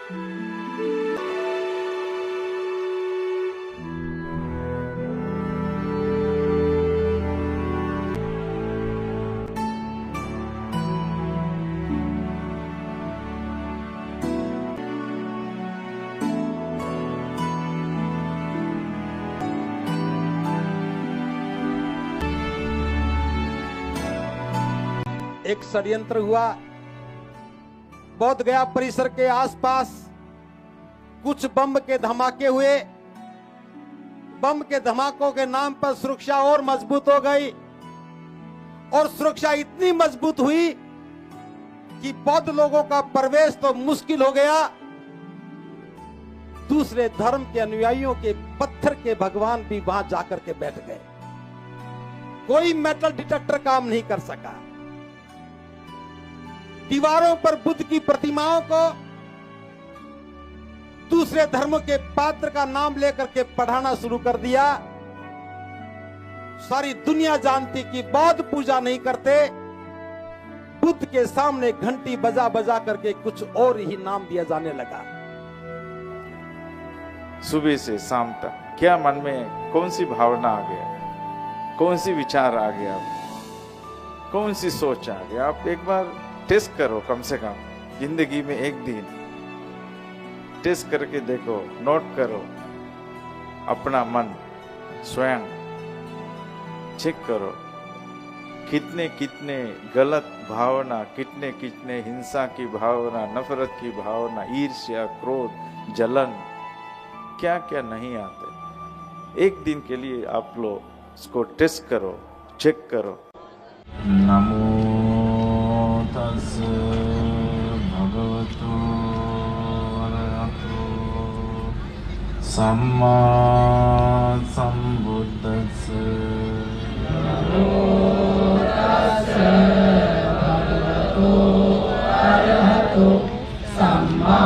एक षड्यंत्र हुआ। बोध गया परिसर के आसपास कुछ बम के धमाके हुए। बम के धमाकों के नाम पर सुरक्षा और मजबूत हो गई और सुरक्षा इतनी मजबूत हुई कि बौद्ध लोगों का प्रवेश तो मुश्किल हो गया। दूसरे धर्म के अनुयायियों के पत्थर के भगवान भी वहां जाकर के बैठ गए। कोई मेटल डिटेक्टर काम नहीं कर सका। दीवारों पर बुद्ध की प्रतिमाओं को दूसरे धर्मों के पात्र का नाम लेकर के पढ़ाना शुरू कर दिया। सारी दुनिया जानती कि बौद्ध पूजा नहीं करते। बुद्ध के सामने घंटी बजा बजा करके कुछ और ही नाम दिया जाने लगा। सुबह से शाम तक क्या मन में कौन सी भावना आ गया, कौन सी विचार आ गया, कौन सी सोच आ गया? आप एक बार टेस्ट करो, कम से कम जिंदगी में एक दिन टेस्ट करके देखो, नोट करो अपना मन, स्वयं चेक करो कितने कितने गलत भावना, कितने कितने हिंसा की भावना, नफरत की भावना, ईर्ष्या, क्रोध, जलन, क्या क्या नहीं आते। एक दिन के लिए आप लोग इसको टेस्ट करो, चेक करो। नमो तस्स भगवतो अरहतो सम्मा संबुद्दस्स। नमो तस्स भगवतो अरहतो सम्मा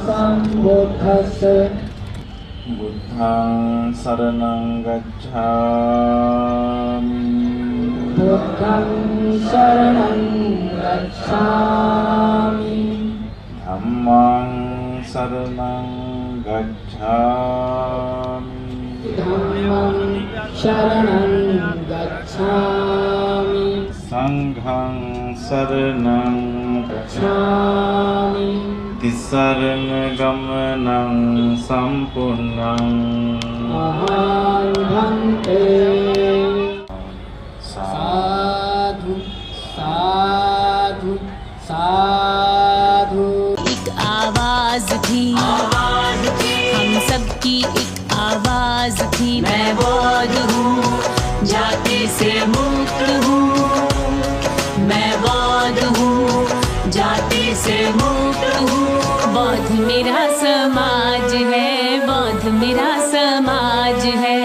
संबुद्दस्स। बुद्धं शरणं गच्छामि। बुद्धं शरणं गच्छामि। धम्मं शरणं गच्छामि। धम्मं शरणं गच्छामि। संघं शरणं गच्छामि। तिसरण गमनं संपूर्णं। अहं भन्ते। साधु साधु साधु। एक आवाज थी, हम सबकी एक आवाज थी। मैं बौद्ध हूँ, जाति से मुक्त हूँ। मैं बौद्ध हूँ, जाति से मुक्त हूँ। बौद्ध मेरा समाज है, बौद्ध मेरा समाज है।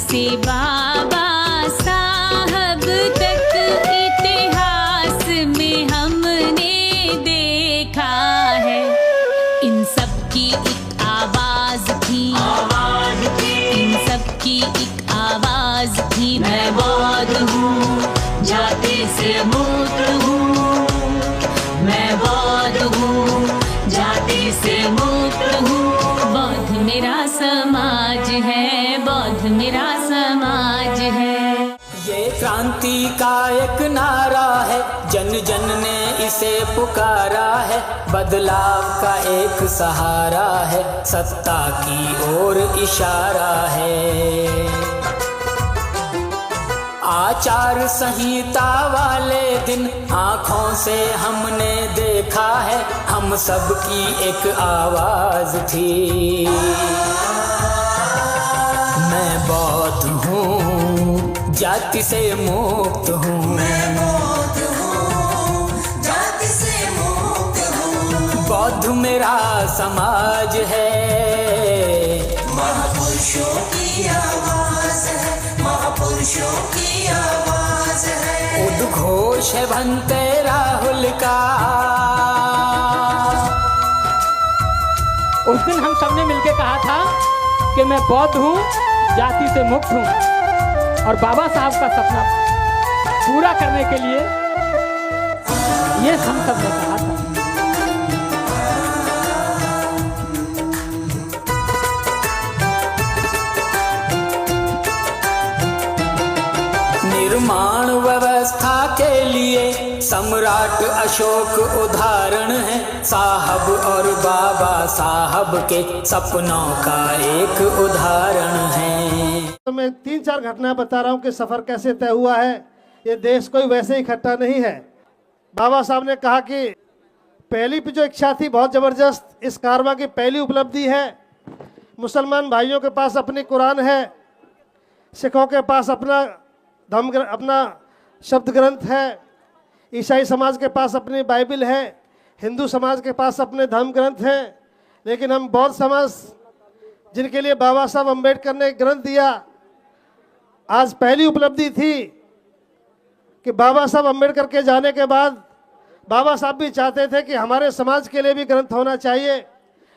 से बाबा साहब तक इतिहास में हमने देखा है। इन सब की एक आवाज थी, इन सब की एक आवाज थी। मैं बौद्ध हूँ, जाति से मुक्त हूँ। मैं बौद्ध हूँ, जाति से मुक्त हूँ। बौद्ध मेरा समाज है, बौद्ध मेरा समाज है। ये क्रांति का एक नारा है, जन जन ने इसे पुकारा है। बदलाव का एक सहारा है, सत्ता की ओर इशारा है। आचार संहिता वाले दिन आँखों से हमने देखा है। हम सबकी एक आवाज थी। मैं बौद्ध हूँ, जाति से मुक्त हूँ। मैं बौद्ध हूँ, जाति बौद्ध मेरा समाज है। महापुरुषों की आवाज है, महापुरुषों की आवाज है। उद्घोष है भंते राहुल का। उस दिन हम सबने मिलकर कहा था कि मैं बौद्ध हूँ, जाति से मुक्त हूँ, और बाबा साहब का सपना पूरा करने के लिए ये हम सब ने कहा था। निर्माण व्यवस्था के लिए सम्राट अशोक उदाहरण है। साहब और बाबा साहब के सपनों का एक उदाहरण है। तो मैं 3-4 घटना बता रहा हूँ कि सफ़र कैसे तय हुआ है। ये देश कोई वैसे ही इकट्ठा नहीं है। बाबा साहब ने कहा कि पहली जो इच्छा थी बहुत ज़बरदस्त, इस कारवां की पहली उपलब्धि है। मुसलमान भाइयों के पास अपनी कुरान है, सिखों के पास अपना अपना शब्द ग्रंथ है, ईसाई समाज के पास अपनी बाइबल है, हिंदू समाज के पास अपने धर्म ग्रंथ हैं, लेकिन हम बौद्ध समाज जिनके लिए बाबा साहब अम्बेडकर ने ग्रंथ दिया, आज पहली उपलब्धि थी कि बाबा साहब अम्बेडकर के जाने के बाद बाबा साहब भी चाहते थे कि हमारे समाज के लिए भी ग्रंथ होना चाहिए,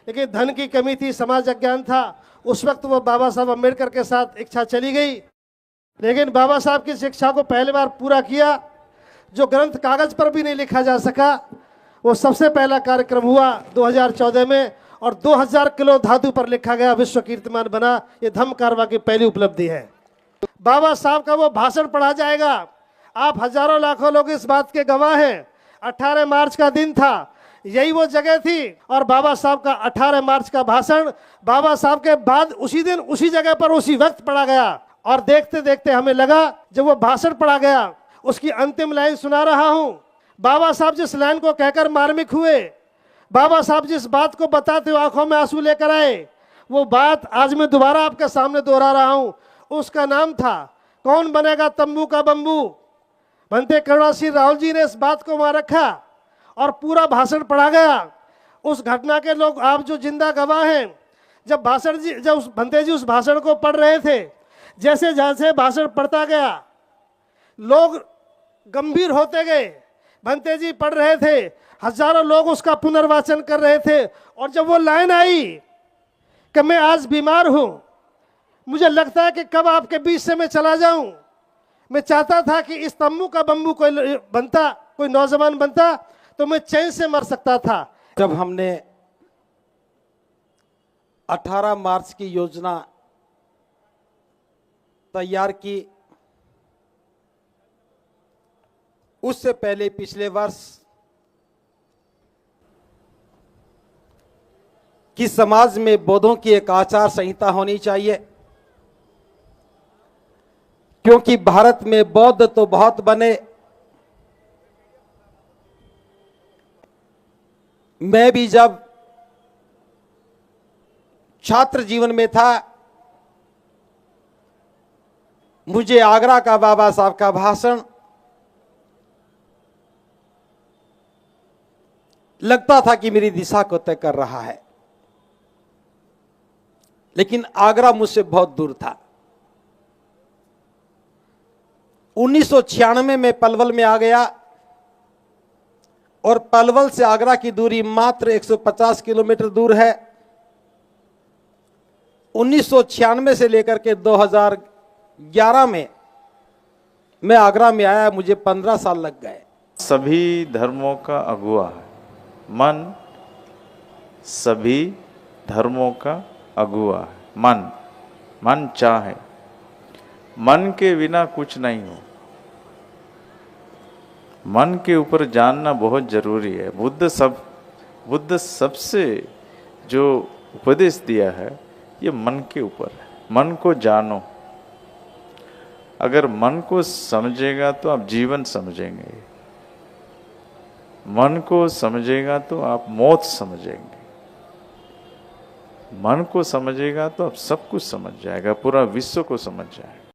लेकिन धन की कमी थी, समाज अज्ञान था। उस वक्त वो बाबा साहब अम्बेडकर के साथ इच्छा चली गई, लेकिन बाबा साहब की शिक्षा को पहली बार पूरा किया। जो ग्रंथ कागज़ पर भी नहीं लिखा जा सका, वो सबसे पहला कार्यक्रम हुआ 2014 में, और 2000 किलो धातु पर लिखा गया, विश्व कीर्तिमान बना। ये धम्म कारवां की पहली उपलब्धि है। बाबा साहब का वो भाषण पढ़ा जाएगा, आप हजारों लाखों लोग इस बात के गवाह हैं। 18 मार्च का दिन था, यही वो जगह थी, और बाबा साहब का 18 मार्च का भाषण बाबा साहब के बाद उसी दिन उसी जगह पर उसी वक्त पढ़ा गया। और देखते देखते हमें लगा जब वो भाषण पढ़ा गया, उसकी अंतिम लाइन सुना रहा हूँ। बाबा साहब जिस लाइन को कहकर मार्मिक हुए, बाबा साहब जिस बात को बताते हुए आंखों में आंसू लेकर आए, वो बात आज मैं दोबारा आपके सामने दोहरा रहा हूँ। उसका नाम था, कौन बनेगा तंबू का बंबू। भंते करुणा सिंह राहुल जी ने इस बात को वहाँ रखा और पूरा भाषण पढ़ा गया। उस घटना के लोग आप जो जिंदा गवाह हैं, जब भंते जी उस भाषण को पढ़ रहे थे, जैसे जैसे भाषण पढ़ता गया लोग गंभीर होते गए। भंते जी पढ़ रहे थे, हजारों लोग उसका पुनर्वाचन कर रहे थे, और जब वो लाइन आई कि मैं आज बीमार हूं, मुझे लगता है कि कब आपके बीच से मैं चला जाऊं। मैं चाहता था कि इस तंबू का बंबू कोई बनता, कोई नौजवान बनता, तो मैं चैन से मर सकता था। जब हमने 18 मार्च की योजना तैयार की, उससे पहले पिछले वर्ष कि समाज में बौद्धों की एक आचार संहिता होनी चाहिए, क्योंकि भारत में बौद्ध तो बहुत बने। मैं भी जब छात्र जीवन में था, मुझे आगरा का बाबा साहब का भाषण लगता था कि मेरी दिशा को तय कर रहा है, लेकिन आगरा मुझसे बहुत दूर था। 1996 में पलवल में आ गया, और पलवल से आगरा की दूरी मात्र 150 किलोमीटर दूर है। 1996 से लेकर के 2011 में मैं आगरा में आया, मुझे 15 साल लग गए। सभी धर्मों का अगुआ है मन, सभी धर्मों का अगुआ है मन। मन चाहे, मन के बिना कुछ नहीं हो। मन के ऊपर जानना बहुत जरूरी है। बुद्ध सबसे जो उपदेश दिया है ये मन के ऊपर है। मन को जानो। अगर मन को समझेगा तो आप जीवन समझेंगे, मन को समझेगा तो आप मौत समझेंगे, मन को समझेगा तो आप सब कुछ समझ जाएगा, पूरा विश्व को समझ जाएगा।